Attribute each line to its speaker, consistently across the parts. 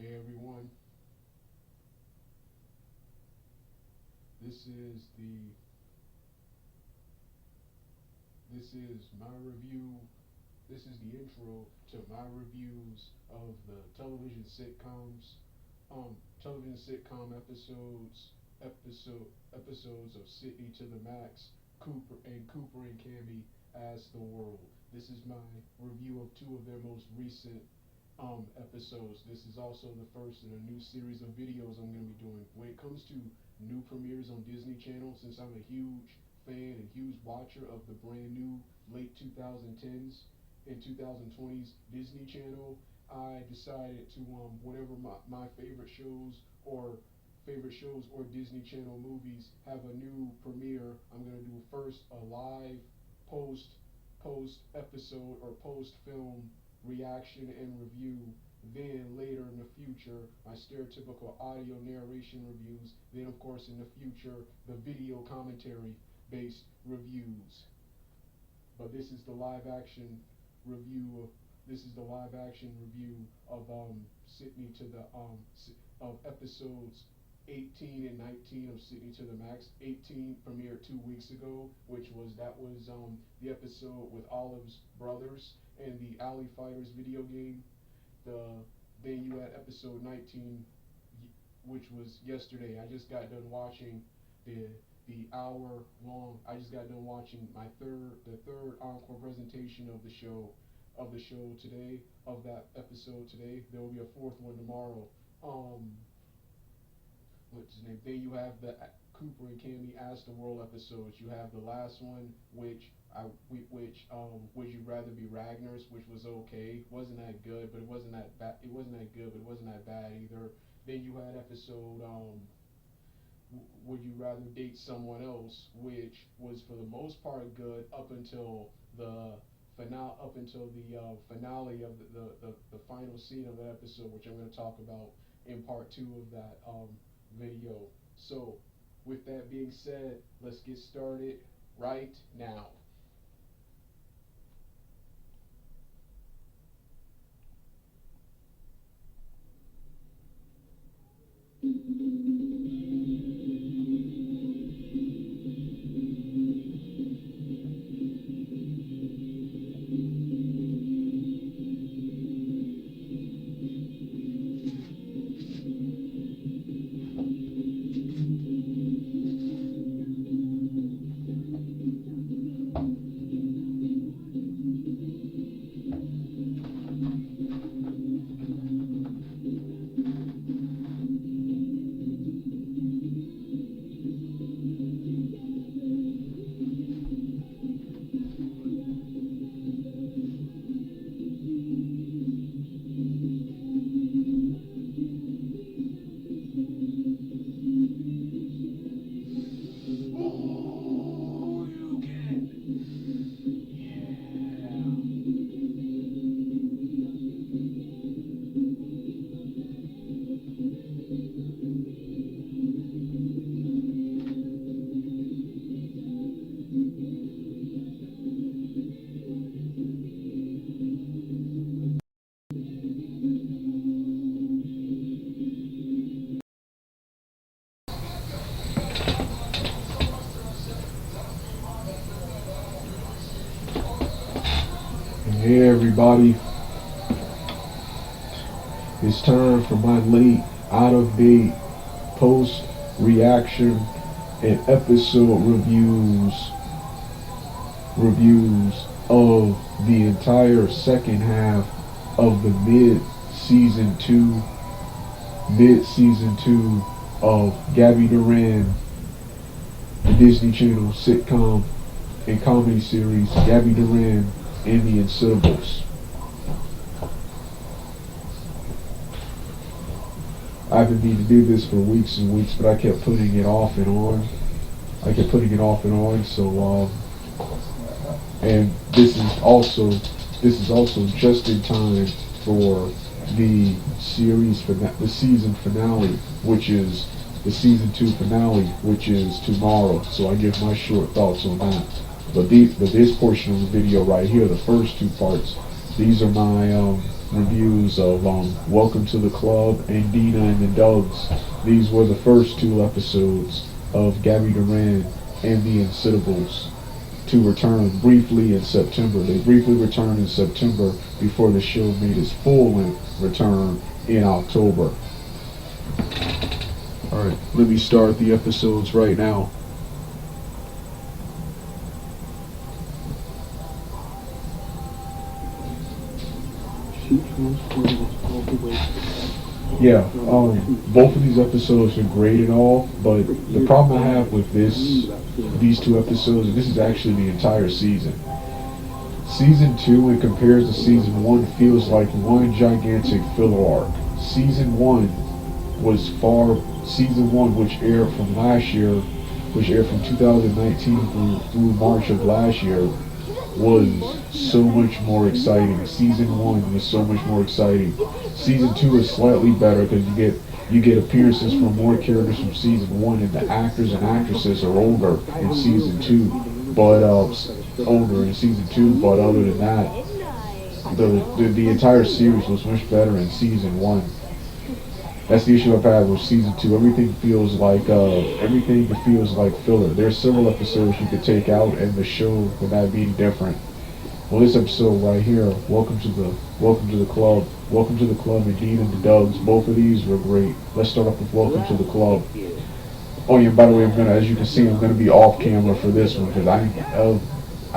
Speaker 1: Hey everyone, this is the this is my review. This is the intro to my reviews of the television sitcom episodes of Sydney to the Max, Cooper and Cammy as the World. This is my review of two of their most recent episodes. This is also the first in a new series of videos I'm going to be doing. When it comes to new premieres on Disney Channel, since I'm a huge fan and huge watcher of the brand new late 2010s and 2020s Disney Channel, I decided to whenever my favorite shows or Disney Channel movies have a new premiere, I'm going to do first a live post episode or post film reaction and review. Then later in the future, my stereotypical audio narration reviews. Then of course in the future, the video commentary based reviews. But this is the live action review. This is the live action review of Sydney to the of episodes 18 and 19 of Sydney to the Max. 18 premiered 2 weeks ago, which was the episode with Olive's brothers and the Alley Fighters video game. Then you had episode 19, which was yesterday. I just got done watching the hour long. I just got done watching the third encore presentation of the show today, of that episode today. There will be a fourth one tomorrow. What's his name? Then you have the Cooper and Cammy As the World episodes. You have the last one, which Would You Rather Be Ragnar's, which was okay. Wasn't that good, but it wasn't that bad. It wasn't that good, but it wasn't that bad either. Then you had episode Would You Rather Date Someone Else, which was for the most part good up until the finale of the final scene of that episode, which I'm going to talk about in part 2 of that video. So with that being said, let's get started right now. Hey everybody, it's time for my late, out-of-date, post-reaction and episode reviews of the entire second half of the mid-season 2 of Gabby Durran, the Disney Channel sitcom and comedy series Gabby Durran and the Unsittables. I've been meaning to do this for weeks and weeks, but I kept putting it off and on. So and this is also just in time for the season finale, which is the season 2 finale, which is tomorrow. So I give my short thoughts on that. But this portion of the video right here, the first 2 parts, these are my reviews of Welcome to the Club and Dina and the Dogs. These were the first two episodes of Gabby Durran and the Unsittables to return briefly in September. They briefly returned in September before the show made its full-length return in October. Alright, let me start the episodes right now. Yeah, both of these episodes are great and all, but the problem I have with these two episodes, this is actually the entire season. Season 2, when compared to Season 1, feels like one gigantic filler arc. Season 1, which aired from last year, which aired from 2019 through March of last year, was so much more exciting. Season 1 was so much more exciting. Season 2 is slightly better because you get appearances from more characters from Season 1, and the actors and actresses are older in Season 2. But older in Season 2. But other than that, the entire series was much better in Season 1. That's the issue I've had with Season 2. Everything feels like filler. There's several episodes you could take out and the show without being different. Well, this episode right here, Welcome to the Club and Dean and the Dogs, both of these were great. Let's start off with Welcome to the Club. Oh yeah, by the way, as you can see, I'm gonna be off camera for this one because I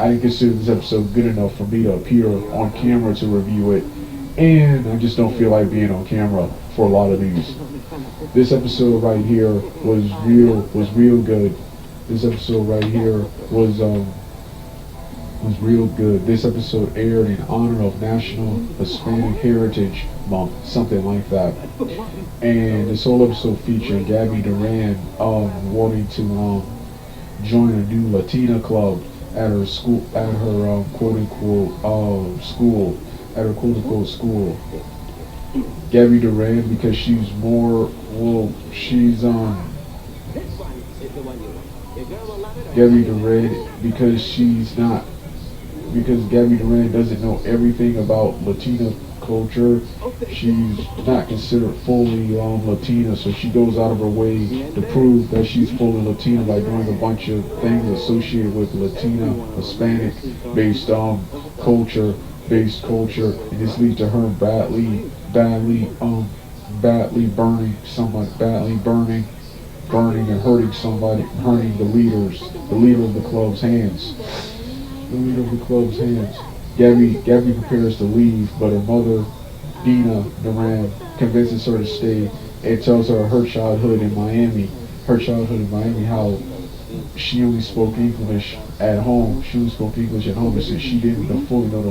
Speaker 1: didn't consider this episode good enough for me to appear on camera to review it, and I just don't feel like being on camera for a lot of these. This episode right here was real good. This episode right here was real good. This episode aired in honor of National Hispanic Heritage Month, something like that. And this whole episode featured Gabby Durran wanting to join a new Latina club at her school, at her quote unquote school. Gabby Durran, because she's Gabby Durran because Gabby Durran doesn't know everything about Latina culture. She's not considered fully Latina, so she goes out of her way to prove that she's fully Latina by doing a bunch of things associated with Latina, Hispanic based culture, and this leads to her badly burning and hurting somebody, hurting the leader of the club's hands. Gabby prepares to leave, but her mother, Dina Durran, convinces her to stay and tells her childhood in Miami, how she only spoke English at home. And since she didn't fully know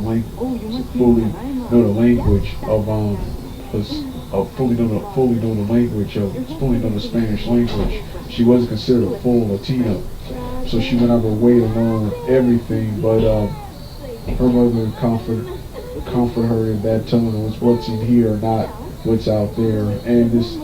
Speaker 1: the Spanish language, she wasn't considered a full Latina. So she went out of her way to learn everything, but her mother comfort her in that tone was what's in here, not what's out there. And this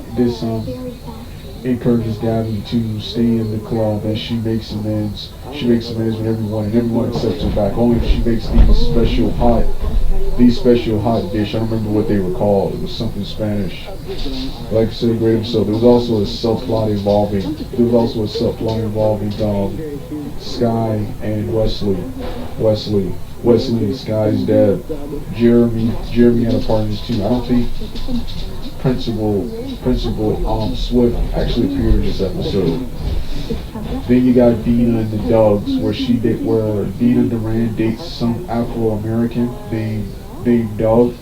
Speaker 1: encourages Gabby to stay in the club, and she makes amends. She makes amends with everyone, and everyone accepts her back. Only if she makes these special hot dish. I don't remember what they were called. It was something Spanish. Like I said, a great episode. There was also a subplot involving Sky and Wesley and Sky's dad. Jeremy had a part in this too. I don't think Principal Swift actually appeared in this episode. Then you got Dina and the Dogs, where Dina Durran dates some Afro-American named Doug.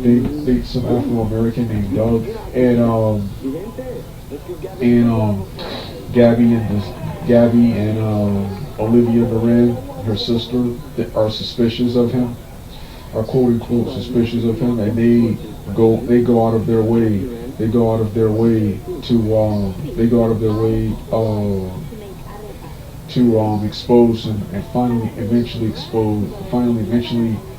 Speaker 1: They date some Afro-American named Doug, and Gabby and Olivia Durran, her sister, are suspicious of him, are quote unquote suspicious of him, and they go out of their way to expose him, and finally eventually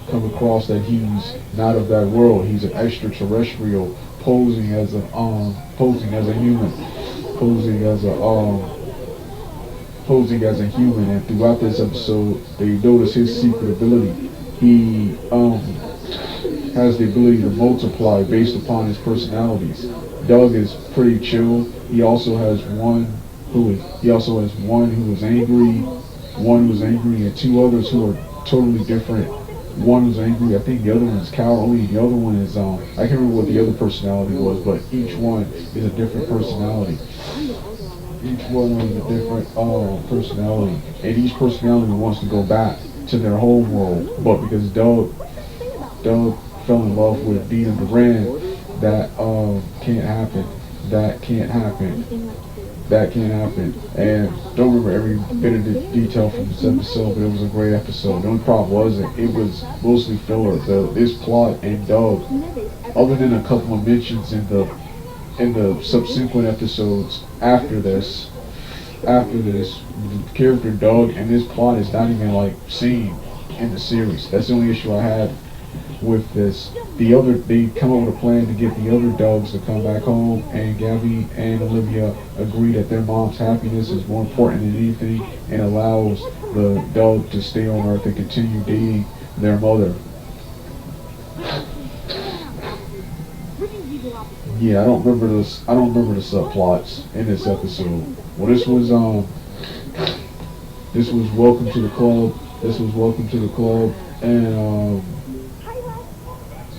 Speaker 1: come across that he's not of that world. He's an extraterrestrial posing as a human, and throughout this episode they notice his secret ability. has the ability to multiply based upon his personalities. Doug is pretty chill. He also has one who is angry, and two others who are totally different. One was angry, I think the other one is cowardly, the other one is I can't remember what the other personality was, but each one is a different personality. Each one is a different personality, and each personality wants to go back to their home world, but because Doug fell in love with Gabby Durran, that can't happen. That can't happen. That can't happen. And don't remember every bit of the detail from this episode, but it was a great episode. The only problem was it was mostly filler. This plot and Doug, other than a couple of mentions in the subsequent episodes after this, the character Doug and this plot is not even like seen in the series. That's the only issue I had with this. They come up with a plan to get the other dogs to come back home, and Gabby and Olivia agree that their mom's happiness is more important than anything, and allows the dog to stay on Earth and continue dating their mother. Yeah, I don't remember the subplots in this episode. Well, this was Welcome to the Club. And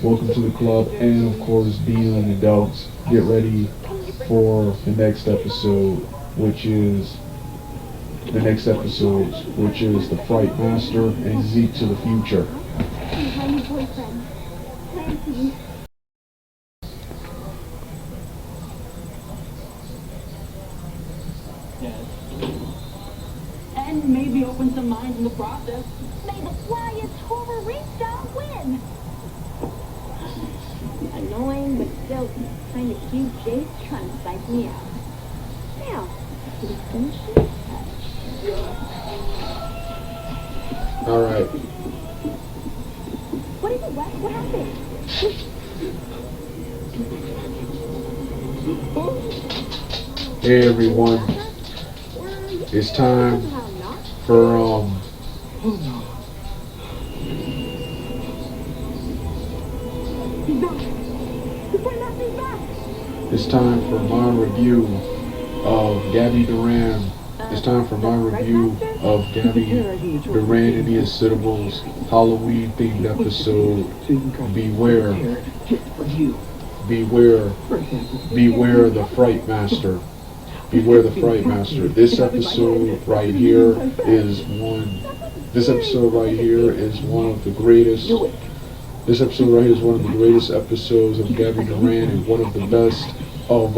Speaker 1: Welcome to the Club, and of course, Dean and the dogs get ready for the next episode, which is the Fright Master and Zeke to the Future.
Speaker 2: And maybe open some minds in the process. May the flyest horrorista win. Annoying but still kind of cute Jace kind of psyched me out. Now, to the finishing touch.
Speaker 1: Alright.
Speaker 2: What is it, Wes? What happened?
Speaker 1: Hey everyone. It's time for it's time for my review of Gabby Durran. It's time for my review of Gabby Durran and the Unsittables Halloween themed episode. Beware the Fright Master. Beware the Fright Master. This episode right here is one of the greatest. This episode right here is one of the greatest episodes of Gabby Durran and one of the best of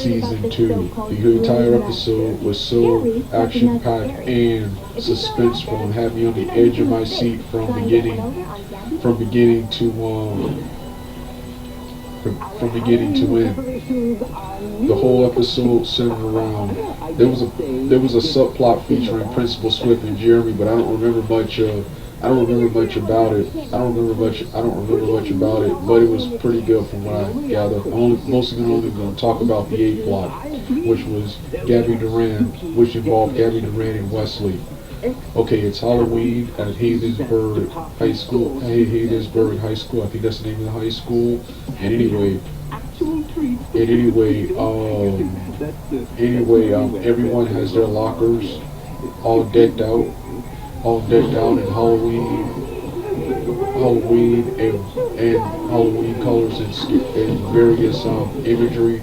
Speaker 1: season 2. The entire episode was so action-packed and suspenseful and had me on the edge of my seat from beginning to end. The whole episode centered around there was a subplot featuring Principal Swift and Jeremy, but I don't remember much about it, but it was pretty good from what I gather. I'm mostly only going to talk about the A plot, which was Gabby Durran, which involved Gabby Durran and Wesley. Okay, it's Halloween at Hayden'sburg High School. Hayden'sburg High School, I think that's the name of the high school. And anyway, everyone has their lockers all decked out in Halloween and Halloween colors and various imagery,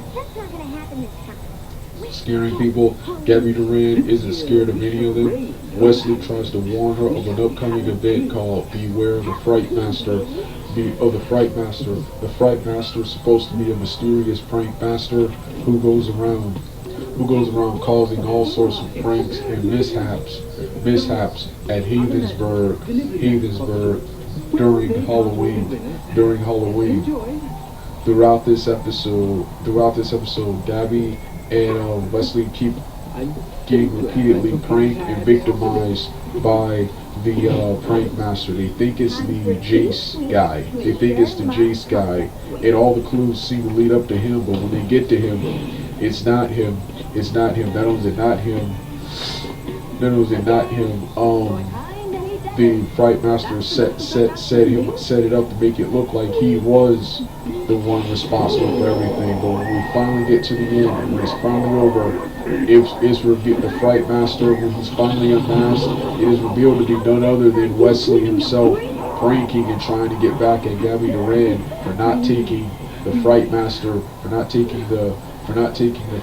Speaker 1: scaring people. Gabby Durran isn't scared of any of them. Wesley tries to warn her of an upcoming event called Beware the Fright Master. The Fright Master. The Fright Master is supposed to be a mysterious prank master who goes around causing all sorts of pranks and mishaps at Hayden'sburg during Halloween. Throughout this episode, Gabby and Wesley keep getting repeatedly pranked and victimized by the prank master. They think it's the Jace guy. And all the clues seem to lead up to him, but when they get to him, it's not him. Not only is it not him, the Fright Master set it up to make it look like he was the one responsible for everything. But when we finally get to the end, and when it's finally over, it's revealed the Fright Master, when he's finally unmasked, it is revealed to be none other than Wesley himself, pranking and trying to get back at Gabby Durran for not taking the Fright Master, for not taking the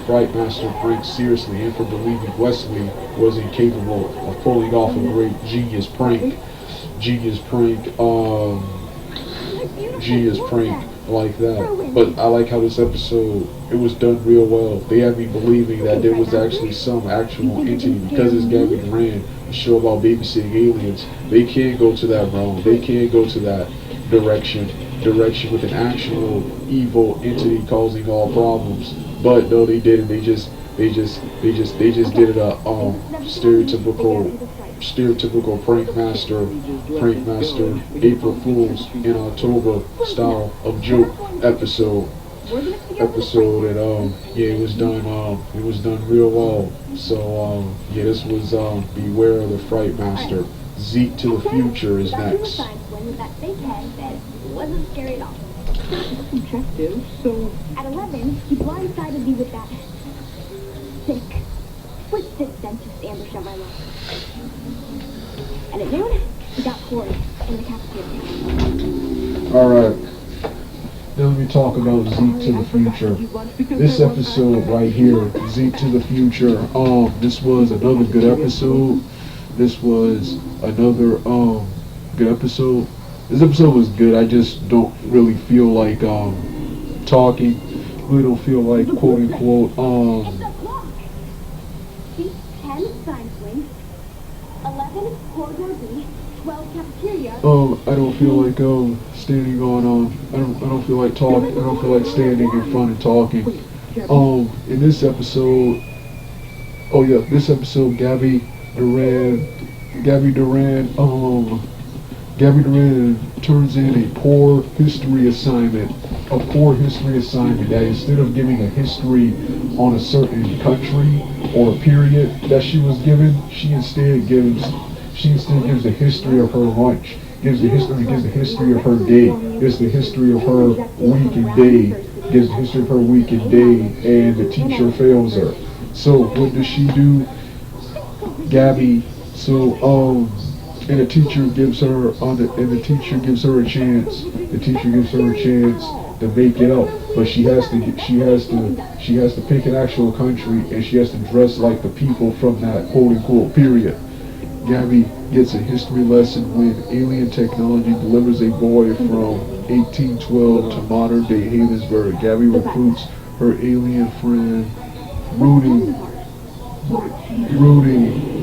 Speaker 1: Fright Master prank seriously, and for believing Wesley was incapable of pulling off a great genius prank like that. But I like how this episode, it was done real well. They had me believing that there was actually some actual entity, because it's Gabby Durran, a show about babysitting aliens. They can't go to that realm. They can't go to that direction with an actual evil entity causing all problems. But no, they didn't. They just did it a stereotypical prank master April Fools in October style of joke episode, and yeah, it was done real well. So yeah, this was Beware of the Fright Master. Zeke to the Future is next.
Speaker 2: Wasn't scary at all. Objective, so at 11, he blindsided me with that sick, twisted dentist ambush of my life. And at noon, he got poured in the cafeteria.
Speaker 1: Alright. Now let me talk about Zeke to the Future. This episode right here, Zeke to the Future, this was another good episode. This was another good episode. This episode was good. I just don't really feel like talking. Really don't feel like quote unquote
Speaker 2: 10 science wing, 11 corridor B, 12 cafeteria.
Speaker 1: I don't feel like standing on I don't feel like talking. I don't feel like standing in front and talking. In this episode, Gabby Durran turns in a poor history assignment. That instead of giving a history on a certain country or a period that she was given, she instead gives the history of her lunch, gives the history of her day, gives the history of her week and day, and the teacher fails her. So what does she do? Gabby, and the teacher gives her a chance. The teacher gives her a chance to make it up, but she has to pick an actual country, and she has to dress like the people from that quote unquote period. Gabby gets a history lesson when alien technology delivers a boy from 1812 to modern day Havensburg. Gabby recruits her alien friend Rudy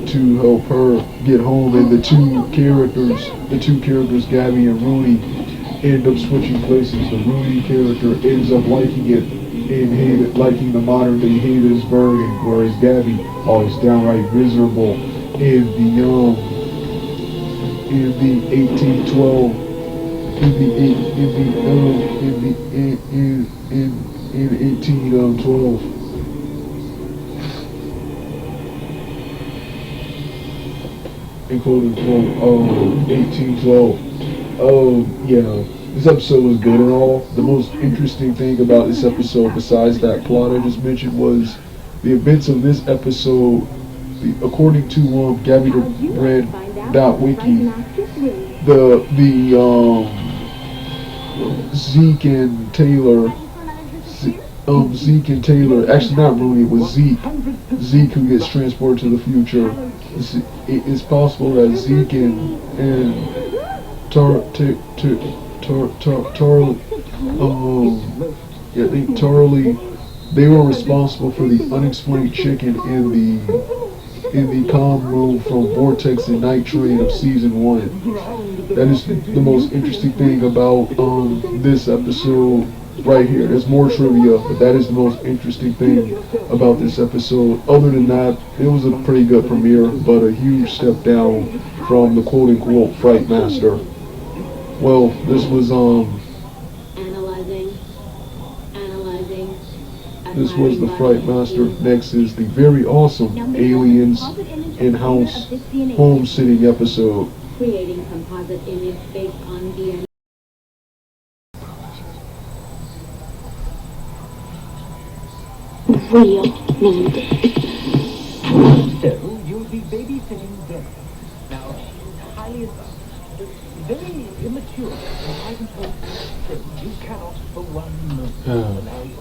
Speaker 1: to help her get home, and the two characters, Gabby and Rudy, end up switching places. The Rudy character ends up liking the modern day Havensburg, and whereas Gabby is downright miserable in the 1812 in 1812. In quote unquote 1812. Yeah, this episode was good and all. The most interesting thing about this episode, besides that plot I just mentioned, was the events of this episode. According to Gabby Durran .wiki, Zeke and Taylor, actually not Rooney, it was Zeke who gets transported to the future. It's possible that Zeke and Tarly, they were responsible for the unexplained chicken in the comm room from Vortex and Night Train of season 1. That is the most interesting thing about this episode right here. There's more trivia, but that is the most interesting thing about this episode. Other than that, it was a pretty good premiere, but a huge step down from the quote-unquote Fright Master. Well, this was This was the Fright Master. Next is the very awesome Aliens in-house home sitting episode.
Speaker 2: creating composite image based on DNA. Real need.
Speaker 3: So, you'll be babysitting Gabby. Now, highly very immature, and I can hope that you cannot for one moment.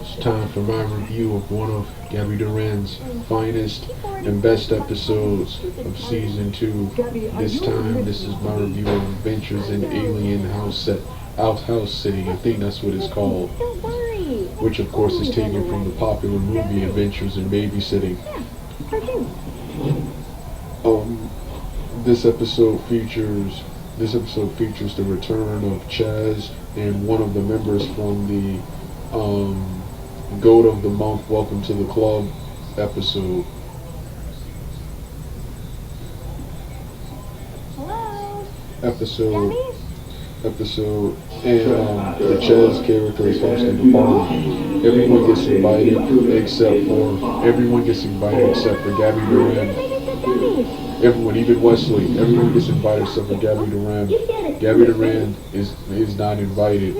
Speaker 1: It's time for my review of one of Gabby Durran's finest and best episodes of season 2. This time, this is my review of Adventures in Alien Outhouse City. I think that's what it's called. Which, of course, is taken from the popular movie Adventures in Babysitting. This episode features the return of Chaz and one of the members from the Goat of the Month Welcome to the Club episode.
Speaker 2: Hello?
Speaker 1: Episode, and the Chaz character is hosting the party. Everyone gets invited except for Gabby Durran. Everyone, even Wesley, everyone gets invited except for Gabby Durran. Gabby Durran is not invited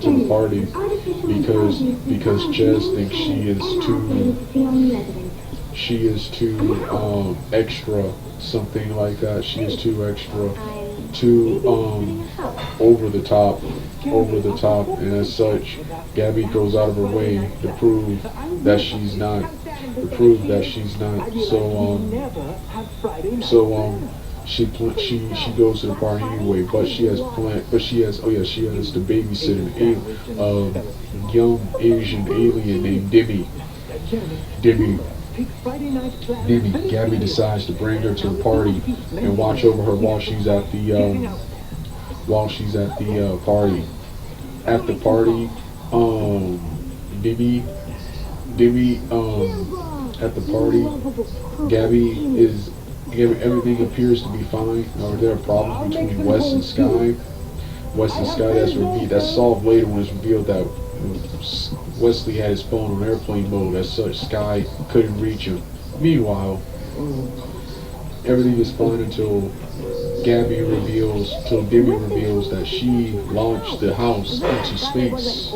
Speaker 1: to the party because Chaz thinks she is too extra, something like that. She is too extra, too over the top, and as such, Gabby goes out of her way to prove that she's not. She goes to the party anyway, but she has to babysit a young Asian alien named Demi. Gabby decides to bring her to the party and watch over her while she's at the party. At the party, everything appears to be fine. There are problems between Wes and Sky. That's solved later when it's revealed that Wesley had his phone on airplane mode. As such, Sky couldn't reach him. Meanwhile, everything is fine until Demi reveals that she launched the house into space.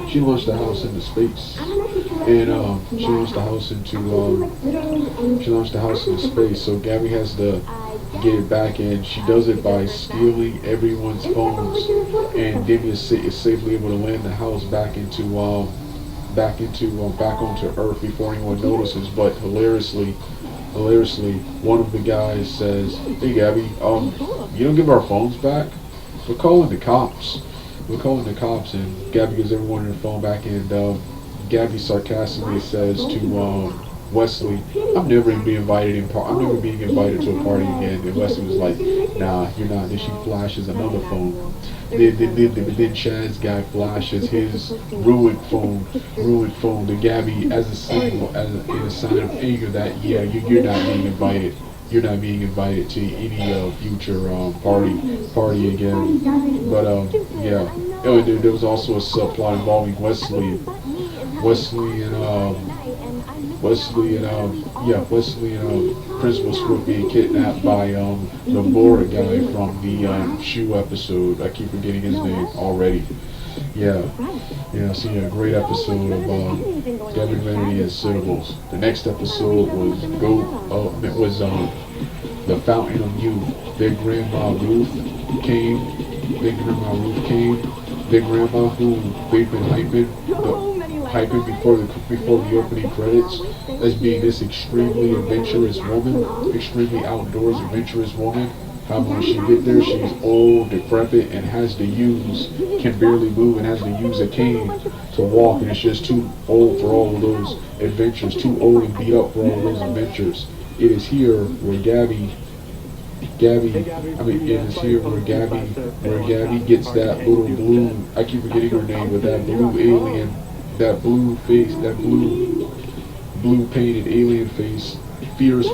Speaker 1: She launched the house into space, and she launched the house into space. So Gabby has to get it back, and she does it by stealing everyone's phones. And Demi is safely able to land the house back onto Earth before anyone notices. But hilariously, one of the guys says, "Hey Gabby, you don't give our phones back? We're calling the cops." And Gabby gives everyone their phone back, and Gabby sarcastically says to Wesley, "I'm never being invited to a party again." And Wesley was like, "Nah, you're not." Then she flashes another phone. Then Chad's guy flashes his ruined phone to Gabby as a sign of anger that you're not being invited. You're not being invited to any future party again. But there was also a subplot involving Wesley and Principal Swift being kidnapped by the Laura guy from the Shoe episode. I keep forgetting his name already. Great episode of Gabby Durran and Unsittables. The next episode was The Fountain of Youth. Big Grandma Ruth came. Big Grandma who they've been hyping before the opening credits as being this extremely outdoors adventurous woman. How when she get there, she's old, decrepit, and can barely move, and has to use a cane to walk, and it's just too old for all of those adventures, too old and beat up for all of those adventures. It is here where Gabby gets that little blue, I keep forgetting her name, but that blue alien, that blue painted alien face, fierce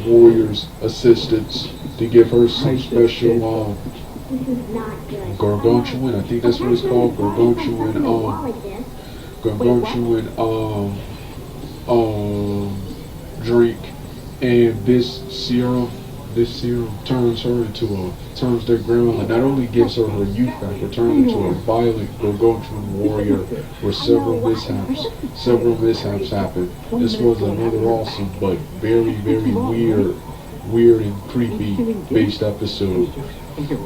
Speaker 1: warrior's assistance to give her some special gargantuan, I think that's what it's called, gargantuan drink, and this serum turns their grandmother, not only gives her her youth back, but turns into a violent, gargantuan warrior where several mishaps happen. This was another awesome but very, very weird and creepy based episode.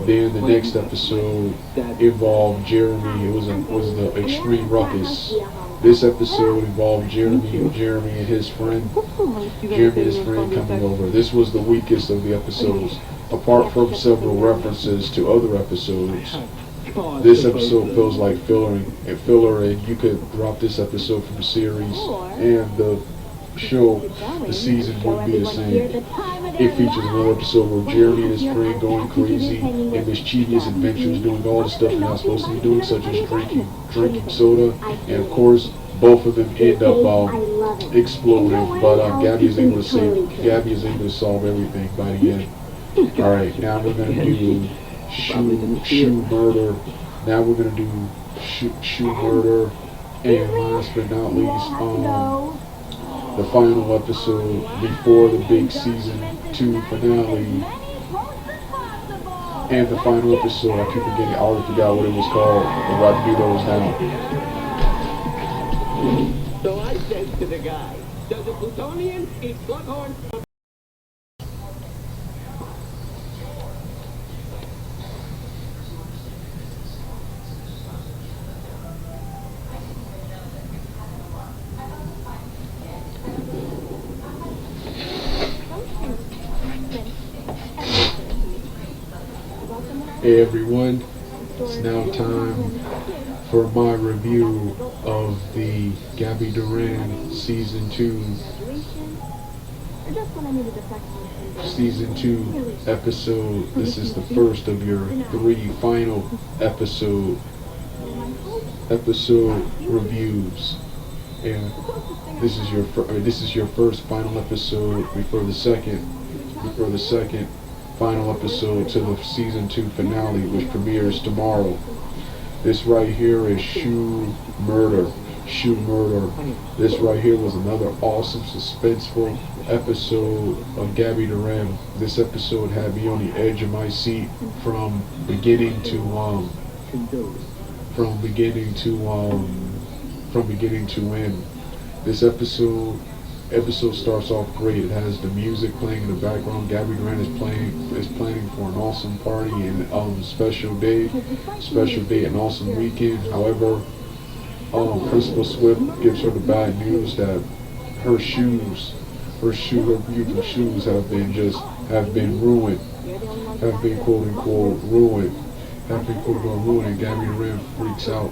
Speaker 1: Then the next episode involved Jeremy. It was the extreme ruckus. This episode involved Jeremy and his friend coming over. This was the weakest of the episodes, apart from several references to other episodes. This episode feels like filler, and you could drop this episode from the series, and the show, the season wouldn't be the same. It features another episode where Jeremy and his friend going crazy and mischievous adventures, doing all the stuff they're not supposed to be doing, such as drinking soda, and of course, both of them end up exploding. But Gabby is able to solve everything by the end. All right, now we're gonna do shoe murder. Now we're gonna do shoe murder, and last but not least, the final episode before the big season 2 finale. And the final episode, I keep forgetting, I already forgot what it was called. I'm about to do those now.
Speaker 3: So I said to the guy, does a Plutonian eat slughorn?
Speaker 1: Hey everyone, it's now time for my review of the Gabby Durran Season 2 episode. This is the first of your 3 final episode reviews, and this is your first final episode before the second final episode to the season 2 finale, which premieres tomorrow. This right here is Shoe Murder. This right here was another awesome, suspenseful episode of Gabby Durran. This episode had me on the edge of my seat from beginning to end. This episode starts off great. It has the music playing in the background. Gabby Durran is planning for an awesome party and special day, an awesome weekend. However, Principal Swift gives her the bad news that her beautiful shoes have been ruined, have been quote unquote ruined. And Gabby Durran freaks out.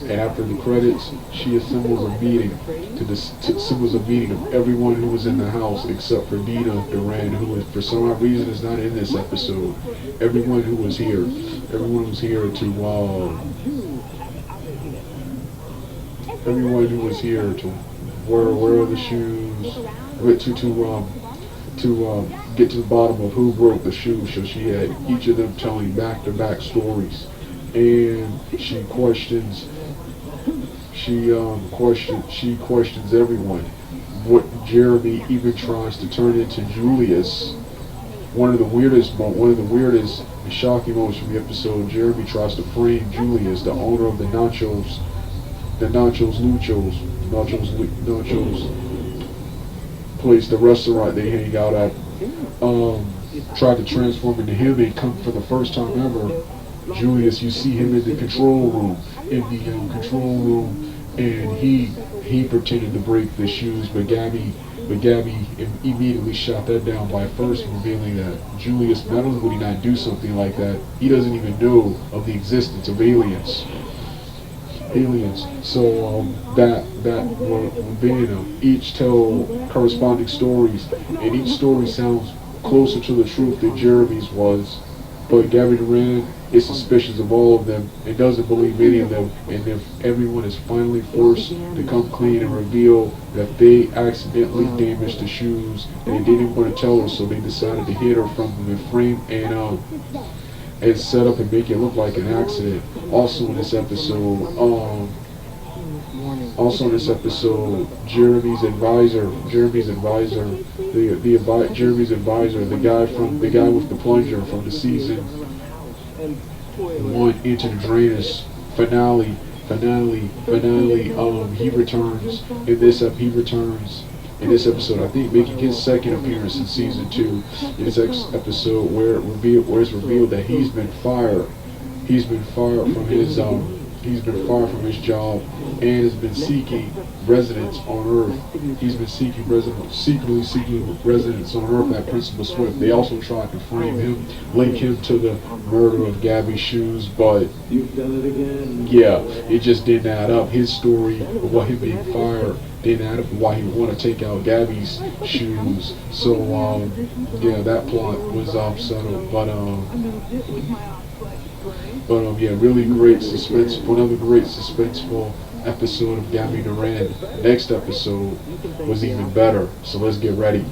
Speaker 1: And after the credits, she assembles a meeting of everyone who was in the house except for Dina Durran, who is, for some odd reason, is not in this episode. Everyone who was here to wear the shoes, to get to the bottom of who broke the shoes. So she had each of them telling back-to-back stories, and she questions everyone. What Jeremy even tries to turn into Julius. One of the weirdest and shocking moments from the episode, Jeremy tries to frame Julius, the owner of the Nachos place, the restaurant they hang out at, tried to transform into him, and come for the first time ever. Julius, you see him in the control room, and he pretended to break the shoes, but Gabby immediately shot that down by first revealing that Julius, not only would he not do something like that, he doesn't even know of the existence of aliens. So that were being each tell corresponding stories, and each story sounds closer to the truth than Jeremy's was. But Gabby Durran is suspicious of all of them and doesn't believe any of them. And if everyone is finally forced to come clean and reveal that they accidentally damaged the shoes and they didn't want to tell her, so they decided to hid her from them and frame and set up and make it look like an accident. Also in this episode, Also in this episode, Jeremy's advisor, the guy with the plunger from the season 1 Into the Drainus finale. He returns in this episode. I think making his second appearance in season 2. In this episode, where it's revealed that he's been fired. He's been fired from his job and has been seeking residence on Earth. He's been secretly seeking residence on Earth at Principal Swift. They also tried to frame him, link him to the murder of Gabby's shoes, but yeah, it just didn't add up. His story of what him being fired didn't add up why he would want to take out Gabby's shoes. So yeah, that plot was settled. But yeah, really great suspense. Another great suspenseful episode of Gabby Durran. Next episode was even better. So let's get ready.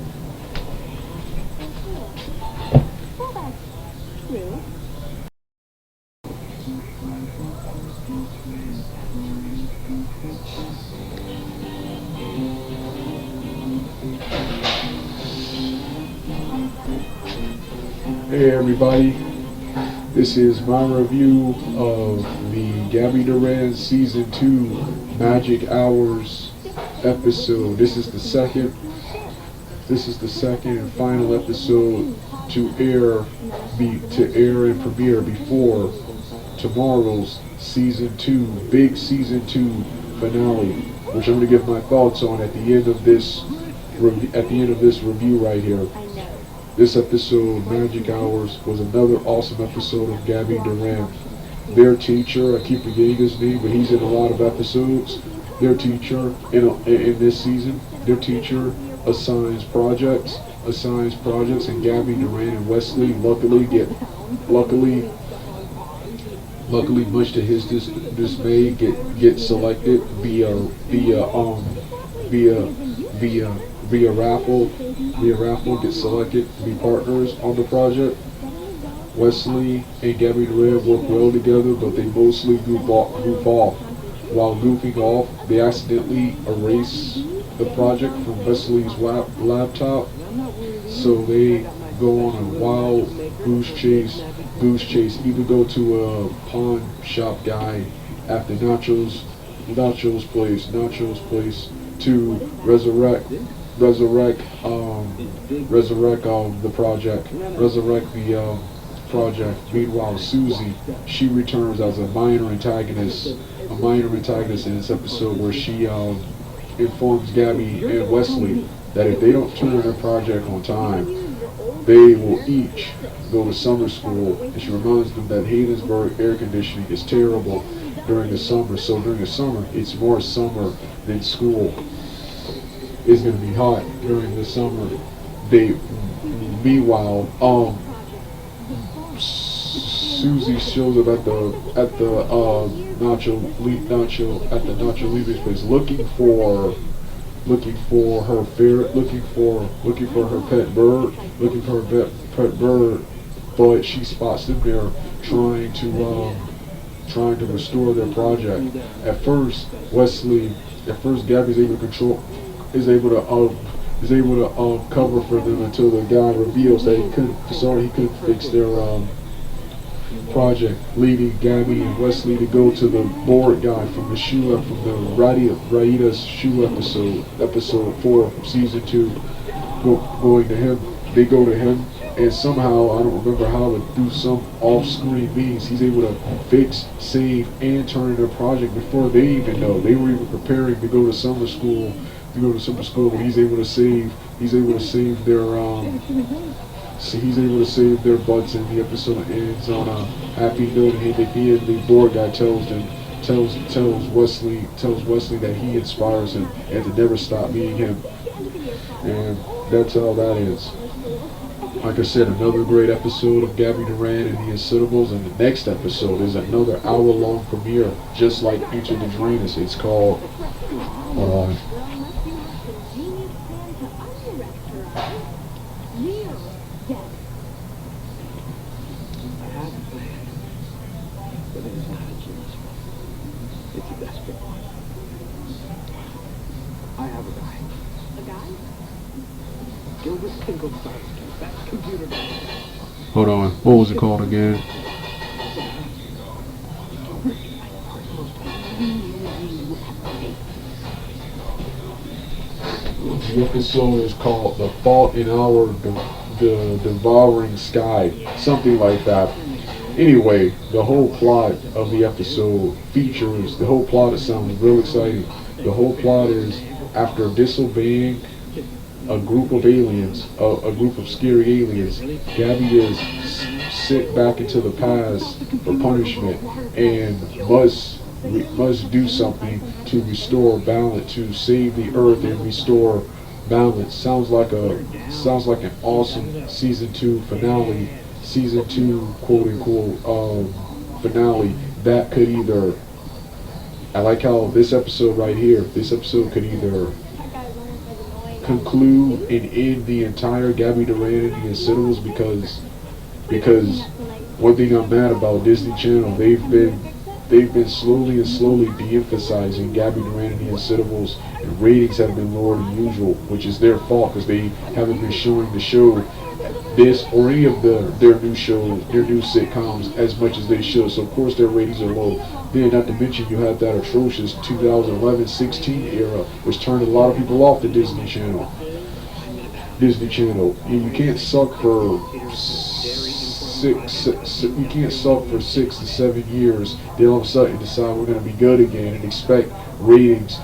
Speaker 1: Hey everybody. This is my review of the Gabby Durran Season 2 Magic Hours episode. This is the second and final episode to air and premiere before tomorrow's Season 2, big Season 2 finale, which I'm going to give my thoughts on at the end of this review right here. This episode, Magic Hours, was another awesome episode of Gabby Durran. Their teacher, I keep forgetting his name, but he's in a lot of episodes. Their teacher in this season, their teacher assigns projects, and Gabby Durran and Wesley luckily, much to his dismay, get selected via raffle, get selected to be partners on the project. Wesley and Gabby Durran work well together, but they mostly goof off. While goofing off, they accidentally erase the project from Wesley's laptop, so they go on a wild goose chase, even go to a pawn shop guy after Nacho's place to resurrect the project. Meanwhile, Susie, she returns as a minor antagonist in this episode, where she informs Gabby and Wesley that if they don't turn their project on time, they will each go to summer school, and she reminds them that Hayden'sburg air conditioning is terrible during the summer, so during the summer, it's more summer than school. It's going to be hot during the summer. Meanwhile, Susie shows up at the Nacho Libre's place, looking for her ferret, looking for her pet bird, but she spots them there trying to restore their project. At first, Gabby's able to cover for them until the guy reveals that he couldn't fix their project, leading Gabby and Wesley to go to the board guy from the Raida's shoe episode 4 from season 2. Going to him, they go to him, and somehow, I don't remember how, but through some off-screen means, he's able to fix, save, and turn in their project before they even know. They were even preparing to go to summer school. But he's able to save their butts, and the episode ends on a happy note. And the board guy tells Wesley that he inspires him and to never stop being him. And that's how that is. Like I said, another great episode of Gabby Durran and the Unsittables, and the next episode is another hour-long premiere, just like Untitled Chapter. It's called Hold on, what was it called again? The episode is called The Fault in Our the Devouring Sky, something like that. Anyway, the whole plot of the episode features, the whole plot, it sounds real exciting. The whole plot is, after disobeying a group of aliens, a group of scary aliens, Gabby is sent back into the past for punishment and must do something to restore balance, to save the earth and restore balance. Sounds like an awesome season 2 finale, season 2 quote unquote finale that could either, I like how this episode right here, this episode could either conclude and end the entire Gabby Durran and the Unsittables, because one thing I'm mad about Disney Channel, they've been slowly de-emphasizing Gabby Durran and the Unsittables, and ratings have been lower than usual, which is their fault because they haven't been showing the show, this or any of their new shows, their new sitcoms, as much as they should. So of course their ratings are low. Then not to mention you had that atrocious 2011-16 era, which turned a lot of people off the Disney Channel. You can't suck for 6 to 7 years, then all of a sudden decide we're going to be good again and expect ratings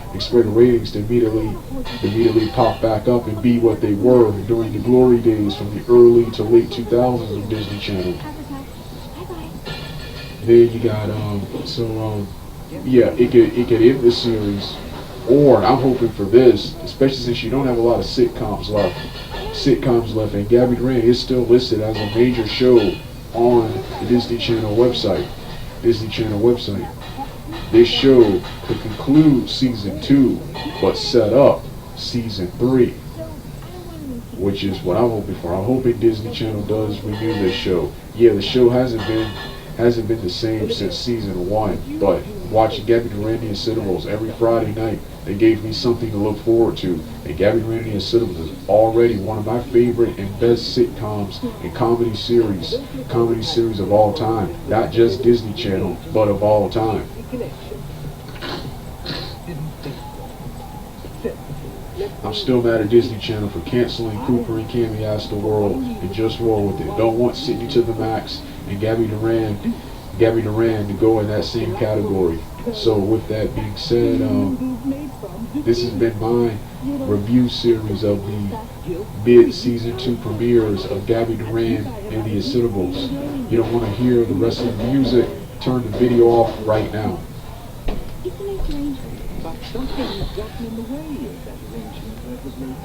Speaker 1: to immediately pop back up and be what they were during the glory days from the early to late 2000s of Disney Channel. Then you got yeah, it could end the series, or I'm hoping for this, especially since you don't have a lot of sitcoms left, and Gabby Durran is still listed as a major show on the Disney Channel website. This show could conclude season 2, but set up season 3, which is what I'm hoping for. I'm hoping Disney Channel does renew this show. Yeah, the show hasn't been the same since season 1, but watching Gabby Durran and the Unsittables every Friday night, they gave me something to look forward to. And Gabby Durran and the Unsittables is already one of my favorite and best sitcoms and comedy series of all time. Not just Disney Channel, but of all time. I'm still mad at Disney Channel for canceling Cooper and Cammy Ask the World and just roll with it. Don't want Sydney to the Max and Gabby Durran to go in that same category. So with that being said, this has been my review series of the mid-season 2 premieres of Gabby Durran and the Unsittables. You don't want to hear the rest of the music, turn the video off right now.
Speaker 2: It's a nice arrangement.
Speaker 3: But something has gotten in the way of that arrangement that was made.